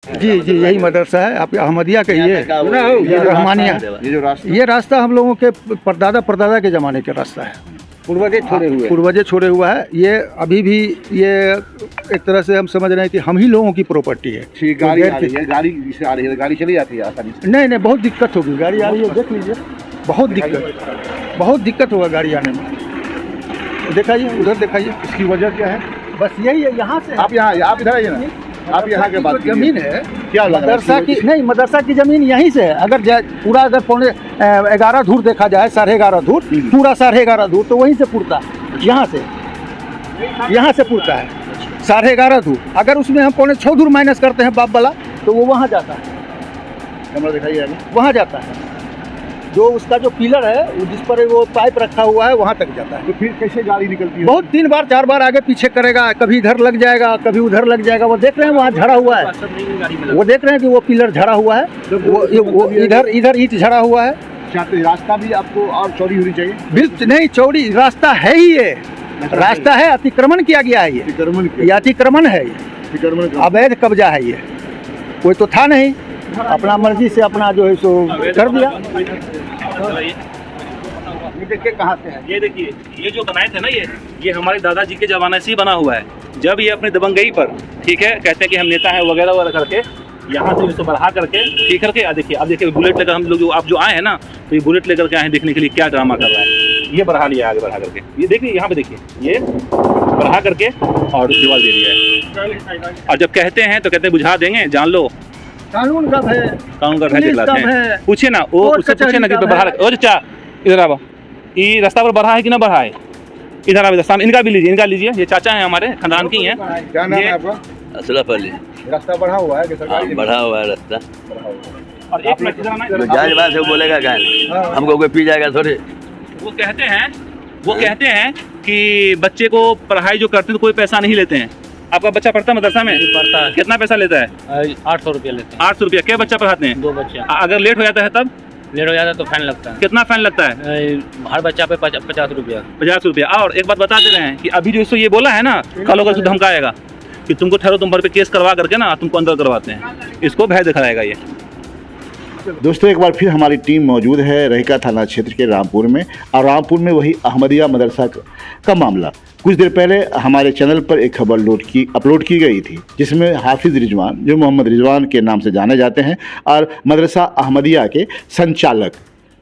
जी जी, यही मदरसा है। आप अहमदिया कहिए, ये रहमानिया, ये रास्ता हम लोगों के परदादा के ज़माने का रास्ता है, पूर्वजे छोड़े हुआ है। ये अभी भी ये एक तरह से हम समझ रहे हैं कि हम ही लोगों की प्रॉपर्टी है। गाड़ी आ रही है, गाड़ी चली जाती है आसानी से? नहीं, बहुत दिक्कत होगी। गाड़ी आ रही है, देख लीजिए, बहुत दिक्कत होगा गाड़ी आने में। दिखाइए, उधर दिखाइए, इसकी वजह क्या है? बस यही है। यहाँ से आप इधर आइए ना, आप यहाँ के बाद जमीन है क्या मदरसा की? नहीं, मदरसा की जमीन यहीं से है। अगर पूरा अगर 11.5 धूर देखा जाए, 11.5 धूर, पूरा 11.5 धूर तो वहीं से पुरता है। यहाँ से पुरता है 11.5 धूर। अगर उसमें हम 6.25 धूर माइनस करते हैं बाप वाला, तो वो वहाँ जाता है। कैमरा दिखाइए, वहाँ जाता है। जो उसका जो पिलर है, जिस पर वो पाइप रखा हुआ है, वहाँ तक जाता है। तो फिर कैसे गाड़ी निकलती है? बहुत 3 बार 4 बार आगे पीछे करेगा, कभी इधर लग जाएगा, कभी उधर लग जाएगा। वो देख रहे हैं वहाँ झड़ा हुआ है, वो देख रहे हैं कि वो पिलर झड़ा हुआ है, वो इधर ईंट झड़ा हुआ है। रास्ता भी आपको और चौड़ी होनी चाहिए? बिल्कुल नहीं, चौड़ी रास्ता है ही ये। रास्ता है, अतिक्रमण किया गया है। ये अतिक्रमण है, ये अवैध कब्जा है। ये कोई तो था नहीं, अपना मर्जी से अपना जो है सो कर दिया। ये देखिए कहाँ से है? ये देखिए, ये जो बनाए थे ना, ये हमारे दादाजी के ज़माने से ही बना हुआ है। जब ये अपनी दबंगई पर, ठीक है, कहते हैं कि हम नेता हैं वगैरह वगैरह करके, यहाँ से इसको बढ़ा करके, ठीक करके, अब देखिए बुलेट लेकर हम लोग आप जो आए हैं ना, तो ये बुलेट लेकर के आए हैं देखने के लिए क्या ड्रामा कर रहा है। ये बढ़ा लिया आगे, बढ़ा करके, ये देखिए यहाँ पे देखिए, ये बढ़ा करके और दीवार दे दिया है। और जब कहते हैं तो कहते हैं बुझा देंगे, जान लो कानून का है, कानून का दिखलाते हैं। पूछिए ना, वो उससे पूछिए ना कि बढ़ा रखे। ओ चाचा इधर आओ, ये रास्ता पर बढ़ा है कि ना बढ़ा है? इधर आओ, सामने इनका भी लीजिए, इनका लीजिए। ये चाचा हैं हमारे खानदान की हैं। क्या नाम है आपका? अशरफ अली। रास्ता बढ़ा हुआ है कि सरकारी? बढ़ा हुआ है रास्ता। और एक मिनट इधर आना। जायज बात है, बोलेगा क्या? हमको कोई पी जाएगा थोड़े। वो कहते हैं कि बच्चे को पढ़ाई जो करते हैं तो कोई पैसा नहीं लेते हैं। आपका बच्चा पढ़ता है मदरसा में? पढ़ता है। कितना पैसा लेता है? 800 रुपया लेते हैं। 800 रुपया। क्या बच्चा पढ़ाते हैं? 2 बच्चे। अगर लेट हो जाता है तब? लेट हो जाता है तो फाइन लगता है। कितना फाइन लगता है? हर बच्चा पे 50 रुपया। 50 रुपया। और एक बात बता दे रहे हैं कि अभी जो इसको ये बोला है ना, कल होकर धमकाएगा कि तुमको ठहरो, तुम पर पे केस करवा करके ना तुमको अंदर करवाते हैं। इसको भय दिखाएगा ये। दोस्तों, एक बार फिर हमारी टीम मौजूद है रहिका थाना क्षेत्र के रामपुर में, और रामपुर में वही अहमदिया मदरसा का मामला। कुछ देर पहले हमारे चैनल पर एक खबर अपलोड की गई थी, जिसमें हाफिज़ रिजवान, जो मोहम्मद रिजवान के नाम से जाने जाते हैं और मदरसा अहमदिया के संचालक,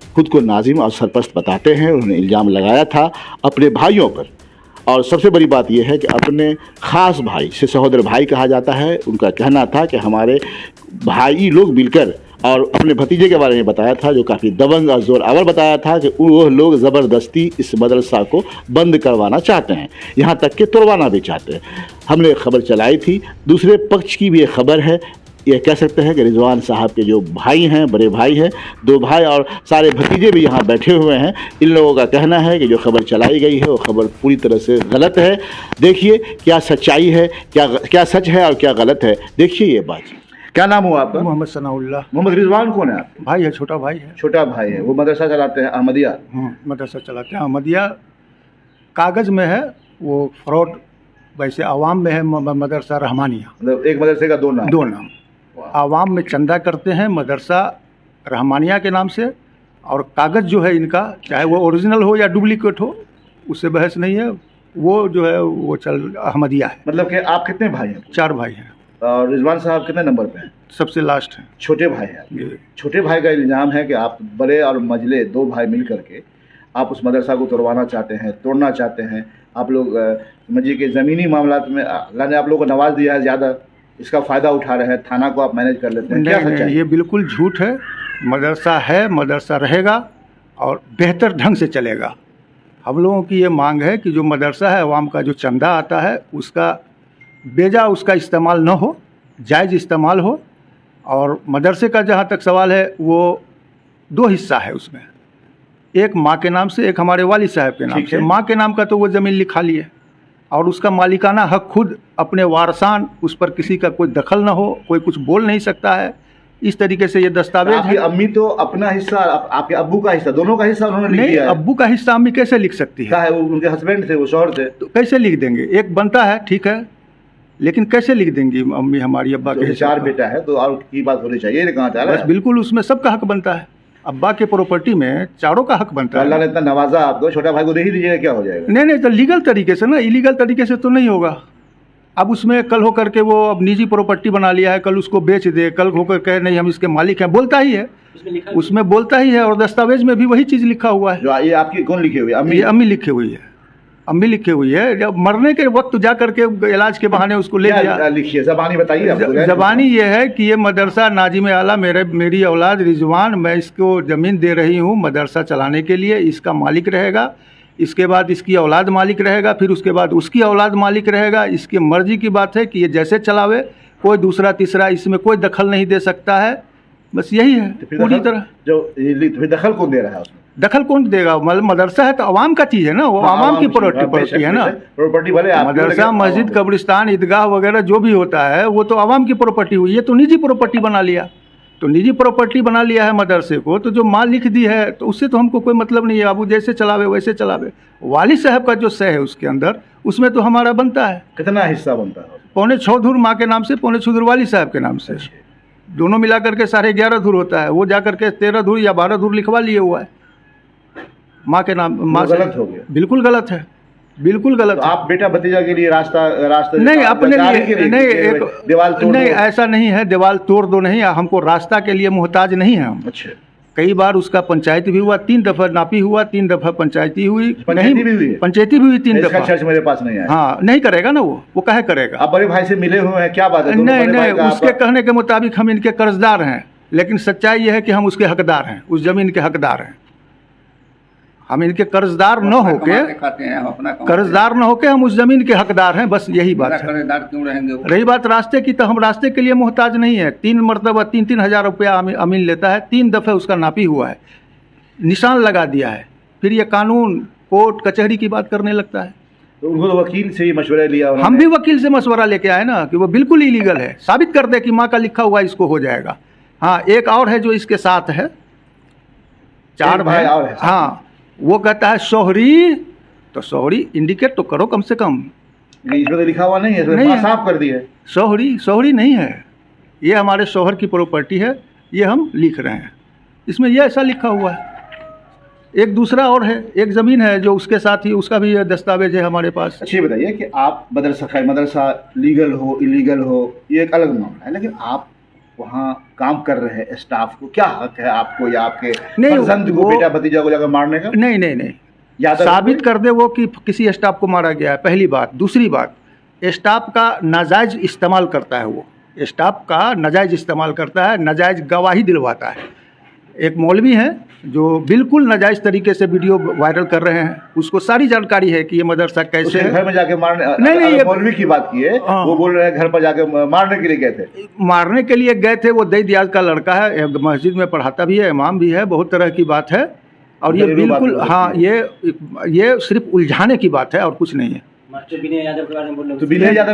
खुद को नाजिम और सरपरस्त बताते हैं, उन्होंने इल्ज़ाम लगाया था अपने भाइयों पर। और सबसे बड़ी बात यह है कि अपने ख़ास भाई से सहोदर भाई कहा जाता है। उनका कहना था कि हमारे भाई लोग मिलकर, और अपने भतीजे के बारे में बताया था जो काफ़ी दबंग और जोर आवर बताया था कि वो लोग ज़बरदस्ती इस मदरसा को बंद करवाना चाहते हैं, यहाँ तक कि तोड़वाना भी चाहते हैं। हमने खबर चलाई थी। दूसरे पक्ष की भी एक खबर है। यह कह सकते हैं कि रिजवान साहब के जो भाई हैं, बड़े भाई हैं, 2 भाई और सारे भतीजे भी यहाँ बैठे हुए हैं। इन लोगों का कहना है कि जो खबर चलाई गई है वो खबर पूरी तरह से गलत है। देखिए क्या सच्चाई है, क्या सच है और क्या गलत है, देखिए ये बात। क्या नाम हुआ आपका? मोहम्मद सनाउल्लाह। मोहम्मद रिजवान कौन है आप? भाई है, छोटा भाई है। छोटा भाई है। वो मदरसा चलाते हैं अहमदिया? मदरसा चलाते हैं अहमदिया। कागज़ में है वो फ्रॉड, वैसे आवाम में है मदरसा रहमानिया। मतलब एक मदरसे का 2 नाम? 2 नाम। आवाम में चंदा करते हैं मदरसा रहमानिया के नाम से, और कागज़ जो है इनका, चाहे वो ओरिजिनल हो या डुप्लीकेट हो, उससे बहस नहीं है। वो जो है वो अहमदिया है। मतलब कि आप कितने भाई हैं? 4 भाई हैं। और रिजवान साहब कितने नंबर पे हैं? सबसे लास्ट है। छोटे भाई हैं। छोटे भाई का इल्ज़ाम है कि आप बड़े और मझले 2 भाई मिल करके आप उस मदरसा को तोड़वाना चाहते हैं, तोड़ना चाहते हैं। आप लोग समझिए कि ज़मीनी मामलात में अल्लाह ने आप लोगों को नवाज दिया है, ज़्यादा इसका फ़ायदा उठा रहे हैं, थाना को आप मैनेज कर लेते हैं। नहीं, ये बिल्कुल झूठ है। मदरसा है, मदरसा रहेगा और बेहतर ढंग से चलेगा। हम लोगों की ये मांग है कि जो मदरसा है, अवाम का जो चंदा आता है उसका बेजा उसका इस्तेमाल न हो, जायज़ इस्तेमाल हो। और मदरसे का जहाँ तक सवाल है, वो 2 हिस्सा है उसमें, एक माँ के नाम से, एक हमारे वालिद साहब के नाम से। माँ के नाम का तो वो ज़मीन लिखा लिए और उसका मालिकाना हक खुद अपने वारसान, उस पर किसी का कोई दखल ना हो, कोई कुछ बोल नहीं सकता है। इस तरीके से ये दस्तावेज है। अम्मी तो अपना हिस्सा, आपके अब्बू का हिस्सा, दोनों का हिस्सा उन्होंने लिख दिया है। अब्बू का हिस्सा अम्मी कैसे लिख सकती है? वो उनके हस्बैंड थे, वो शौहर थे, तो कैसे लिख देंगे? एक बनता है, ठीक है, लेकिन कैसे लिख देंगी अम्मी हमारी अब्बा के तो हिसाब 4 का? बेटा है तो और की बात होनी चाहिए, ये कहाँ चाह रहा बस है? बिल्कुल उसमें सबका हक बनता है। अब्बा के प्रॉपर्टी में चारों का हक बनता अल्लाह है। ने इतना नवाजा आपको, छोटा भाई को दे ही दीजिएगा, क्या हो जाएगा? नहीं नहीं, तो लीगल तरीके से ना, इलीगल तरीके से तो नहीं होगा। अब उसमें कल होकर के वो अब निजी प्रॉपर्टी बना लिया है, कल उसको बेच दे, कल होकर कहे नहीं हम इसके मालिक हैं, बोलता ही है, उसमें बोलता ही है, और दस्तावेज में भी वही चीज़ लिखा हुआ है। जो ये आपकी कौन लिखी हुई है? अम्मी? ये अम्मी लिखी हुई है, अम्मी लिखी हुई है। जब मरने के वक्त जा करके इलाज के बहाने उसको ले लिया। क्या लिखी है? ज़बानी बताइए आपको। ज़बानी ये है कि ये मदरसा नाजिम आला मेरी औलाद रिजवान, मैं इसको ज़मीन दे रही हूँ मदरसा चलाने के लिए, इसका मालिक रहेगा, इसके बाद इसकी औलाद मालिक रहेगा, फिर उसके बाद उसकी औलाद मालिक रहेगा। इसकी मर्जी की बात है कि ये जैसे चलावे, कोई दूसरा तीसरा इसमें कोई दखल नहीं दे सकता है। बस यही है तो फिर पूरी दखल- तरह। जो फिर दखल कौन दे रहा है उसमें? दखल कौन देगा? मतलब मदरसा है तो आवाम का चीज़ है ना, वो आवाम की प्रॉपर्टी है ना। प्रॉपर्टी भले आपकी हो, मदरसा, लेकिन मस्जिद, कब्रिस्तान, ईदगाह वगैरह जो भी होता है वो तो आवाम की प्रॉपर्टी हुई। ये तो निजी प्रॉपर्टी बना लिया, तो निजी प्रॉपर्टी बना लिया है मदरसे को, तो जो माल लिख दी है तो उससे तो हमको कोई मतलब नहीं है। अब वो जैसे चलावे वैसे चलावे। वाली साहब का जो सह है उसके अंदर, उसमें तो हमारा बनता है। कितना हिस्सा बनता है? 6.25 धूर माँ के नाम से, 6.25 धूर वाली साहब के नाम से, दोनों मिला करके 11.5 धूर होता है। वो जा करके 13 धूर या 12 धूर लिखवा लिए हुआ है माँ के नाम। माँ से गलत हो गया। बिल्कुल गलत है, बिल्कुल गलत तो है। आप बेटा भतीजा के लिए रास्ता नहीं, अपने गाड़ी लिए के नहीं, कि एक दीवार तोड़ नहीं, दो। ऐसा नहीं है दीवार तोड़ दो नहीं, हमको रास्ता के लिए मुहताज नहीं है हम। अच्छा, कई बार उसका पंचायत भी हुआ, 3 दफ़ा नापी हुआ, 3 दफ़ा पंचायती हुई। पंचायती भी हुई है? पंचायती भी हुई 3 इसका दफ़ा। चर्च मेरे पास नहीं आया। हाँ, नहीं करेगा ना वो काहे करेगा? आप बड़े भाई से मिले हुए हैं, क्या बात है? दोनों नहीं बड़े भाई नहीं, का उसके कहने के मुताबिक हम इनके कर्जदार हैं, लेकिन सच्चाई ये है कि हम उसके हकदार हैं, उस ज़मीन के हकदार हैं। हम इनके कर्जदार न होके, खाते हैं हम अपना कमाते कर्जदार न होके हम उस ज़मीन के हकदार हैं, बस यही हैं। बात मेरा है। कर्जदार क्यों रहेंगे वो? रही बात रास्ते की, तो हम रास्ते के लिए मोहताज नहीं है। 3 मरतबा 3-3 हज़ार रुपया अमीन लेता है, 3 दफ़े उसका नापी हुआ है, निशान लगा दिया है, फिर ये कानून कोर्ट कचहरी की बात करने लगता है। तो उनको तो वकील से ही मशवरा लिया उन्होंने। हम भी वकील से मशवरा लेके आए ना कि वो बिल्कुल इलीगल है, साबित कर दे कि माँ का लिखा हुआ इसको हो जाएगा। हाँ, एक और है जो इसके साथ है, 4 एक भाई भाई और है। हाँ, वो कहता है शोहरी, तो शोहरी इंडिकेट तो करो कम से कम। इसमें तो लिखा हुआ नहीं है, नहीं इसमें है। साफ कर दिया है। शोहरी नहीं है, ये हमारे शोहर की प्रॉपर्टी है, ये हम लिख रहे हैं, इसमें ये ऐसा लिखा हुआ है। एक दूसरा और है, एक ज़मीन है जो उसके साथ ही, उसका भी ये दस्तावेज है हमारे पास। अच्छा, ये बताइए कि आप मदरसा लीगल हो इलीगल हो ये एक अलग मामला है, लेकिन आप वहाँ काम कर रहे हैं, स्टाफ को क्या हक है आपको या आपके नहीं, फर्जंद को, वो- बेटा भतीजा को जाकर मारने का? नहीं नहीं नहीं, यादव साबित कर दे वो कि किसी स्टाफ को मारा गया है, पहली बात। दूसरी बात, स्टाफ का नाजायज़ इस्तेमाल करता है, वो स्टाफ का नाजायज़ इस्तेमाल करता है, नाजायज़ गवाही दिलवाता है। एक मौलवी हैं जो बिल्कुल नाजायज़ तरीके से वीडियो वायरल कर रहे हैं, उसको सारी जानकारी है कि ये मदरसा कैसे उसके है। घर में जाके मारने? नहीं, अगर ये- मौलवी की बात की है, हाँ। वो बोल रहे हैं घर पर जाके मारने के लिए गए थे। मारने के लिए गए थे, वो दई दियाज का लड़का है, मस्जिद में पढ़ाता भी है, इमाम भी है, बहुत तरह की बात है। और ये घरेलू बिल्कुल बात हाँ, ये सिर्फ उलझाने की बात है और कुछ नहीं है। तो विनय यादव के बारे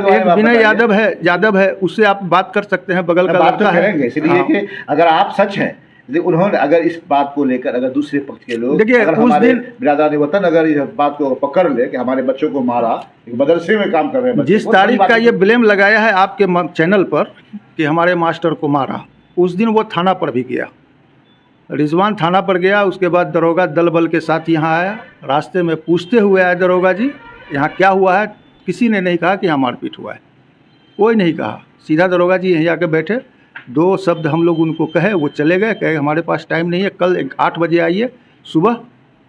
में एक आप विनय बताइए। यादव है, उससे आप बात कर सकते हैं, बगल का बात तो लड़का है। करेंगे, इसलिए हाँ। कि अगर आप सच हैं, यदि उन्होंने अगर इस बात को लेकर अगर दूसरे पक्ष के लोग, देखिए, अगर उस हमारे दिन- बिरादरान वतन अगर इस बात को पकड़ ले कि हमारे बच्चों को मारा, एक मदरसे में काम कर रहे हैं बच्चे, जिस बहुत बड़ी तारीख बात का है। ये ब्लेम लगाया है आपके चैनल पर कि हमारे मास्टर को मारा, उस दिन वो थाना पर भी गया, रिजवान थाना पर गया। उसके बाद दरोगा दल बल के साथ यहाँ आया, रास्ते में पूछते हुए आया, दरोगा जी यहाँ क्या हुआ है? किसी ने नहीं कहा कि यहाँ मारपीट हुआ है, कोई नहीं कहा। सीधा दरोगा जी यहीं आके बैठे, 2 शब्द हम लोग उनको कहे, वो चले गए, कहे हमारे पास टाइम नहीं है, कल 8 बजे आइए, सुबह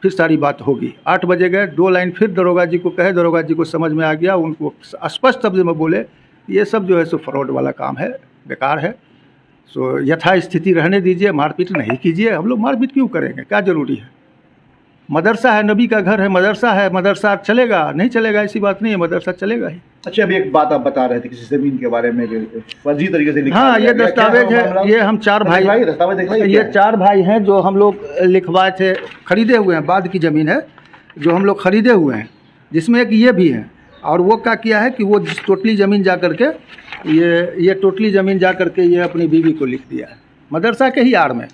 फिर सारी बात होगी। 8 बजे गए, 2 लाइन फिर दरोगा जी को कहे, दरोगा जी को समझ में आ गया, उनको स्पष्ट शब्द में बोले ये सब जो है सो फ्रॉड वाला काम है, बेकार है, सो यथा स्थिति रहने दीजिए, मारपीट नहीं कीजिए। हम लोग मारपीट क्यों करेंगे, क्या ज़रूरी है? मदरसा है, नबी का घर है, मदरसा है, मदरसा चलेगा नहीं चलेगा ऐसी बात नहीं है, मदरसा चलेगा ही। अच्छा, अभी एक बात आप बता रहे थे किसी जमीन के बारे में कि फर्जी तरीके से लिखा हाँ, गया। ये क्या दस्तावेज मामला? है, ये हम 4 भाई, दस्तावेज देख लीजिए, ये क्या है? 4 भाई हैं जो हम लोग लिखवाए थे, खरीदे हुए हैं, बाद की ज़मीन है जो हम लोग खरीदे हुए हैं, जिसमें एक ये भी है। और वो क्या किया है कि वो टोटली ज़मीन जा करके ये टोटली ज़मीन जा करके ये अपनी बीवी को लिख दिया है, मदरसा के ही आड़ में।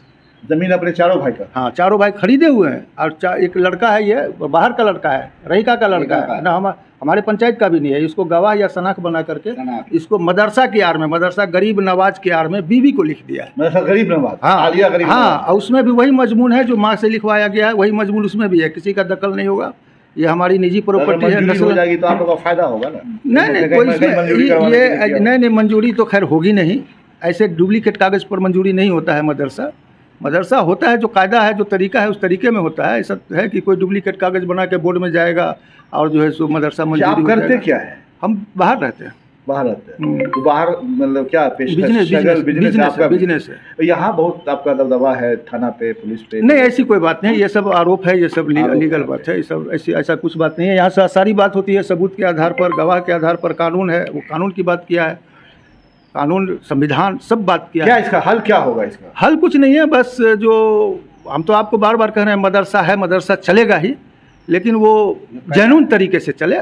जमीन अपने चारों भाई का? हाँ, चारों भाई खरीदे हुए हैं। और एक लड़का है, ये बाहर का लड़का है, रहीका का लड़का है ना, हमारे पंचायत का भी नहीं है। इसको गवाह या सनाख बना करके इसको मदरसा की आड़ में, मदरसा गरीब नवाज की आड़ में बीवी को लिख दिया है। मदरसा गरीब नवाज, हाँ आलिया गरीब हाँ, नवाज। और उसमें भी वही मजमून है जो माँ से लिखवाया गया है, वही मजमून उसमें भी है। किसी का दखल नहीं होगा, ये हमारी निजी प्रॉपर्टी है। मंजूरी हो जाएगी तो आप लोगों का फायदा होगा ना? नहीं, कोई इसमें नहीं, मंजूरी तो खैर होगी नहीं। ऐसे डुप्लीकेट कागज़ पर मंजूरी नहीं होता है। मदरसा होता है जो कायदा है, जो तरीका है, उस तरीके में होता है। ऐसा है कि कोई डुप्लीकेट कागज़ बना के बोर्ड में जाएगा और जो है सो मदरसा मंजूरी आप करते क्या है? हम बाहर रहते हैं। बाहर रहते हैं तो बाहर मतलब क्या बिजनेस है। यहाँ बहुत आपका दबदबा है थाना पे, पुलिस पे? नहीं, ऐसी कोई बात नहीं, ये सब आरोप है, ये सब लीगल बात है। ये सब ऐसा कुछ बात नहीं है। यहाँ सारी बात होती है सबूत के आधार पर, गवाह के आधार पर। कानून है, वो कानून की बात किया है, कानून संविधान सब बात किया क्या है। इसका हल क्या होगा? इसका हल कुछ नहीं है, बस जो हम तो आपको बार बार कह रहे हैं, मदरसा है, मदरसा चलेगा ही, लेकिन वो जेन्युइन तरीके से चले।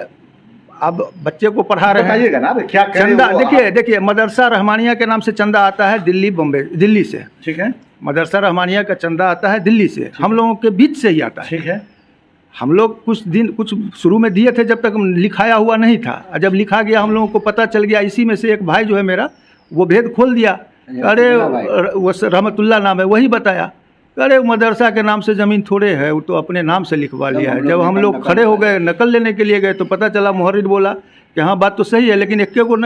अब बच्चे को पढ़ा रहे हैं ना, क्या चंदा, देखिए मदरसा रहमानिया के नाम से चंदा आता है दिल्ली से, ठीक है। मदरसा रहमानिया का चंदा आता है दिल्ली से, हम लोगों के बीच से ही आता है, ठीक है। हम लोग कुछ शुरू में दिए थे जब तक लिखाया हुआ नहीं था। जब लिखा गया हम लोगों को पता चल गया। इसी में से एक भाई जो है मेरा, वो भेद खोल दिया। अरे वो रहमतुल्लाह नाम है, वही बताया। अरे मदरसा के नाम से ज़मीन थोड़े है, वो तो अपने नाम से लिखवा लिया है। जब हम लोग खड़े हो गए नकल लेने के लिए गए तो पता चला, मुहर्रिर बोला कि हाँ बात तो सही है, लेकिन एक को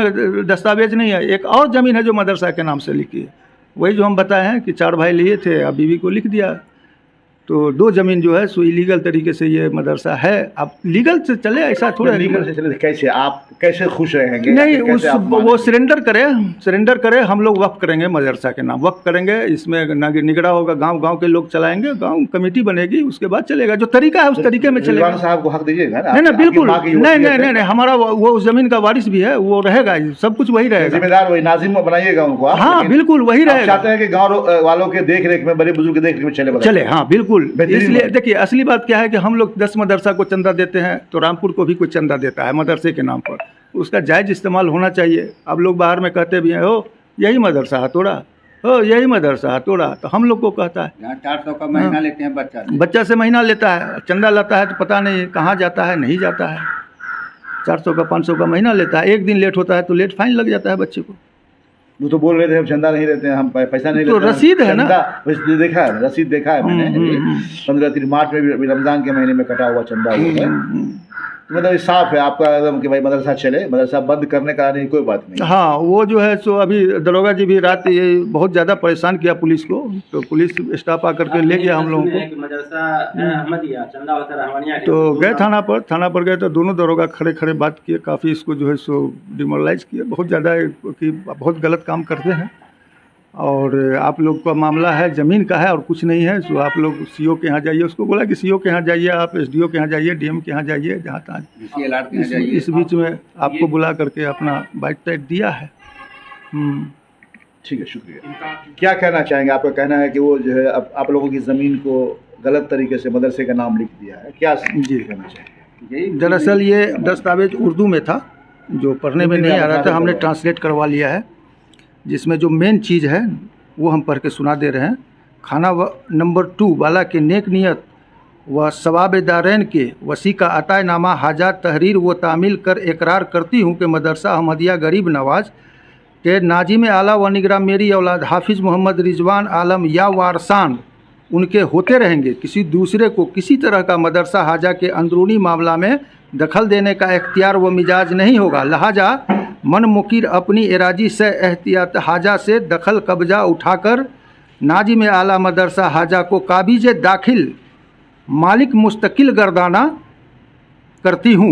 दस्तावेज नहीं है। एक और ज़मीन है जो मदरसा के नाम से लिखी है, वही जो हम बताए हैं कि 4 भाई लिए थे, अब बीवी को लिख दिया। तो 2 ज़मीन जो है सो इलीगल तरीके से ये मदरसा है। अब लीगल से चले, ऐसा थोड़ा लीगल से चले। कैसे आप कैसे खुश रहेंगे? नहीं, वो सरेंडर करे, हम लोग वक्फ करेंगे, मदरसा के नाम वक्फ करेंगे। इसमें निगरा होगा, गांव के लोग चलाएंगे, गांव कमेटी बनेगी, उसके बाद चलेगा। जो तरीका है उस तरीके में चलेगा। साहब को हक दीजिएगा ना? नहीं, बिल्कुल नहीं, हमारा वो ज़मीन का वारिस भी है, वो रहेगा, सब कुछ वही रहेगा। जिम्मेदार वही, नाजिम बनाइएगा उनको। हाँ बिल्कुल वही रहेगा। चाहते हैं कि गाँव वालों के देख रेख में, बड़े बुजुर्ग के देख रेख में चले। हाँ बिल्कुल। इसलिए देखिए, असली बात क्या है कि हम लोग 10 मदरसा को चंदा देते हैं, तो रामपुर को भी कोई चंदा देता है मदरसे के नाम पर। उसका जायज़ इस्तेमाल होना चाहिए। अब लोग बाहर में कहते भी हैं, हो यही मदरसा हथौड़ा, हो यही मदरसा हथौड़ा, तो हम लोग को कहता है 400 का महीना लेते हैं बच्चा से महीना लेता है, चंदा लाता है तो पता नहीं कहाँ जाता है, नहीं जाता है। 400 का 500 का महीना लेता है। एक दिन लेट होता है तो लेट फाइन लग जाता है बच्चे को। वो तो बोल रहे थे हम चंदा नहीं लेते हैं, हम पैसा नहीं तो लेते। रसीद है ना, देखा है, रसीद देखा है मैंने। 15 मार्च में भी रमज़ान के महीने में कटा हुआ चंदा है। मतलब साफ है आपका एकदम कि भाई मदरसा चले, मदरसा बंद करने का नहीं, कोई बात नहीं। हाँ, वो जो है सो अभी दरोगा जी भी रात ये बहुत ज़्यादा परेशान किया पुलिस को, तो पुलिस स्टाफ आकर के ले गया हम लोगों को। मदरसा अहमदिया चंदा होता है रहमानिया के, तो गए थाना पर गए तो दोनों दरोगा खड़े बात किए, काफ़ी इसको जो है सो डिमोरलाइज किया बहुत ज़्यादा, कि बहुत गलत काम करते हैं। और आप लोग का मामला है ज़मीन का है और कुछ नहीं है, सो आप लोग सीओ के यहाँ जाइए। उसको बोला कि सीओ के यहाँ जाइए, आप एसडीओ के यहाँ जाइए, डीएम के यहाँ जाइए, जहाँ तहाँ। इस बीच में आपको बुला करके अपना बाइट टाइट दिया है। ठीक है, शुक्रिया। क्या कहना चाहेंगे? आपका कहना है कि वो जो है आप लोगों की ज़मीन को गलत तरीके से मदरसे का नाम लिख दिया है, क्या जी कहना चाहेंगे? दरअसल ये दस्तावेज उर्दू में था, जो पढ़ने में नहीं आ रहा था, हमने ट्रांसलेट करवा लिया है, जिसमें जो मेन चीज़ है वो हम पढ़ के सुना दे रहे हैं। खाना नंबर 2 वाला के नेक नियत व सवाब दारैन के वसी का अतायनामा हाजात तहरीर व तामील कर इकरार करती हूँ कि मदरसा अहमदिया गरीब नवाज के नाजिम आला व निगरा मेरी औलाद हाफिज़ मोहम्मद रिजवान आलम या वारसान उनके होते रहेंगे। किसी दूसरे को किसी तरह का मदरसा हाजा के अंदरूनी मामला में दखल देने का इख्तियार व मिजाज नहीं होगा। लिहाजा मन मुकीर अपनी इराजी से एहतियात हाजा से दखल कब्जा उठाकर नाजिम आला मदरसा हाजा को काबिज दाखिल मालिक मुस्तकिल गर्दाना करती हूँ।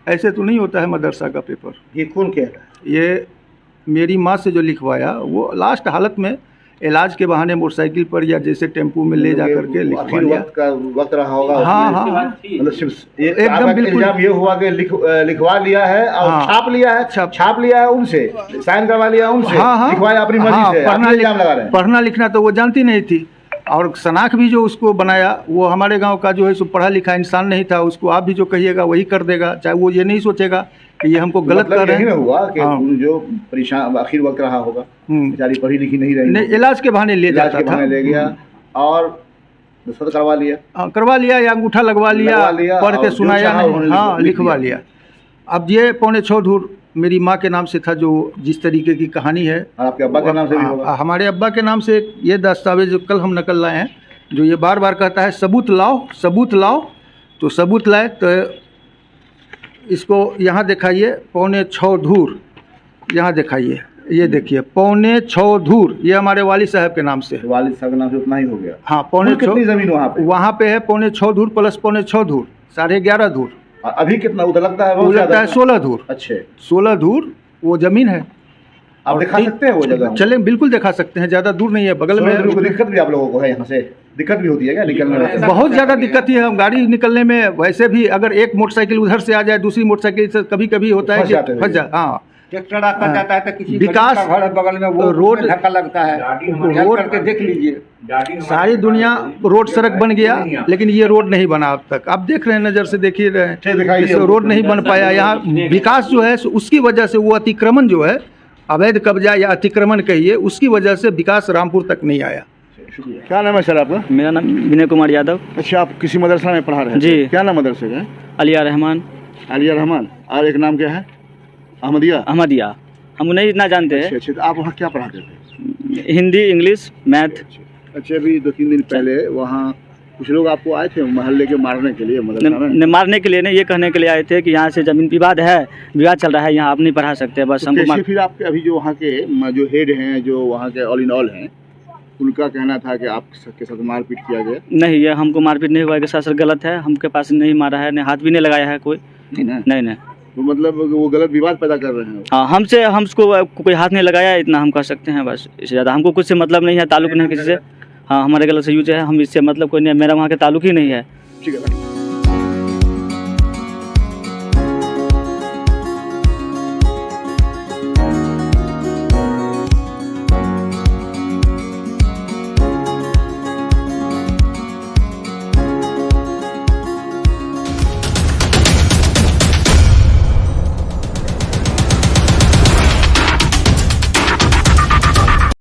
ऐसे तो नहीं होता है मदरसा का पेपर। ये कौन कह रहा है? ये मेरी माँ से जो लिखवाया, वो लास्ट हालत में इलाज के बहाने मोटरसाइकिल पर या जैसे टेम्पू में ले जा करके लिखवा लिया। वक्त रहा होगा। हाँ, मतलब एकदम बिल्कुल ये हुआ कि लिखवा लिया है और छाप लिया है उनसे, साइन करवा लिया उनसे, लिखवाया अपनी मर्जी से। पढ़ना लिखना तो वो जानती नहीं थी। और शनाख्त भी जो उसको बनाया वो हमारे गांव का जो है सो पढ़ा लिखा इंसान नहीं था, उसको आप भी जो कहिएगा वही कर देगा, चाहे वो ये नहीं सोचेगा कि ये हमको गलत मतलब कर रहे यही हैं। ना हुआ कि हाँ। जो परेशान आखिर वक्त रहा होगा, हम्म। बेचारी पढ़ी लिखी नहीं रही, नहीं, इलाज के बहाने ले इलाज जाता के था। बहाने ले गया और दस्तखत करवा लिया, करवा लिया या अंगूठा लगवा लिया, पढ़ और के जो सुनाया चाहा नहीं, उन्होंने हाँ लिख लिखवा दिया। लिया। अब ये 6.25 धूर मेरी माँ के नाम से था, जो जिस तरीके की कहानी है। और आपके अब्बा के नाम से भी होगा। हमारे अब्बा के नाम से ये दस्तावेज जो कल हम नकल लाए हैं, जो ये बार बार कहता है सबूत लाओ सबूत लाओ, तो सबूत लाए। तो इसको यहाँ दिखाइए 6.25 धूर, यहाँ दिखाइए, ये देखिए 6.25 धूर, ये हमारे वाली साहब के नाम से है। वालिद साहब के नाम से उतना ही हो गया। हाँ कुल कितनी 6.25 जमीन वहाँ पे? है 6.25 धूर प्लस 6.25 धूर, 11.5 धूर। और अभी कितना उधर लगता है? वो बहुत लगता ज्यादा है 16 धूर। अच्छे, 16 धूर वो जमीन है। आप दिखा सकते हैं वो जगह? चले बिल्कुल दिखा सकते हैं, ज़्यादा दूर नहीं है, बगल में को दिक्कत भी आप लोगों को है? यहाँ से दिक्कत भी होती है क्या निकलने में? बहुत ज़्यादा दिक्कत ही है गाड़ी निकलने में। वैसे भी अगर एक मोटरसाइकिल उधर से आ जाए, दूसरी मोटरसाइकिल से कभी कभी होता है फंस कि जाते हैं। फंस जाए। हाँ ट्रैक्टर आता जाता है तो किसी विकास गरीब का घर है बगल में, वो रोड- उसमें धक्का लगता है, ध्यान रोड- करके देख लीजिए। सारी दुनिया रोड सड़क बन गया, लेकिन ये रोड नहीं बना अब तक। आप देख रहे हैं, नज़र से देखिए रहे हैं, ठीक दिखाइए। इससे रोड नहीं बन पाया। यहाँ विकास जो है सो उसकी वजह से, वो अतिक्रमण जो है, अवैध कब्जा या अतिक्रमण कहिए, उसकी वजह से विकास रामपुर तक नहीं आया। शुक्रिया। क्या नाम है सर आपका? मेरा नाम विनय कुमार यादव। अच्छा, आप किसी मदरसा में पढ़ा रहे हैं? जी। क्या नाम मदरसे का है? अलिया रहमान आलिया रहमान। और एक नाम क्या है? अहमदिया। अहमदिया। हम नहीं इतना जानते अच्छा हैं। अच्छा, तो आप वहाँ क्या पढ़ाते थे? Hindi, English, math. अच्छा, अभी 2-3 दिन पहले वहाँ कुछ लोग आपको आए थे मोहल्ले के मारने के लिए मदरसा में? न मारने के लिए नहीं, ये कहने के लिए आए थे कि यहाँ से जमीन विवाद है, विवाद चल रहा है, यहाँ आप नहीं पढ़ा सकते। बस तो हमको कैसे फिर आपके अभी जो वहाँ के जो हेड हैं, जो वहाँ के ऑल इन ऑल हैं, उनका कहना था कि आपके साथ मारपीट किया गया? नहीं, ये हमको मारपीट नहीं हुआ है, सर गलत है, हमके पास नहीं मारा है, नहीं हाथ भी नहीं लगाया है कोई। नहीं ना? नहीं। तो मतलब वो गलत विवाद पैदा कर रहे हैं। हाँ, हमको कोई हाथ नहीं लगाया, इतना हम कह सकते हैं बस। इससे ज़्यादा हमको कुछ से मतलब नहीं है, ताल्लुक नहीं किसी से। हाँ, हमारे गलत से यूज है, हम इससे मतलब कोई नहीं है, मेरा वहाँ के ताल्लुक ही नहीं है। ठीक है।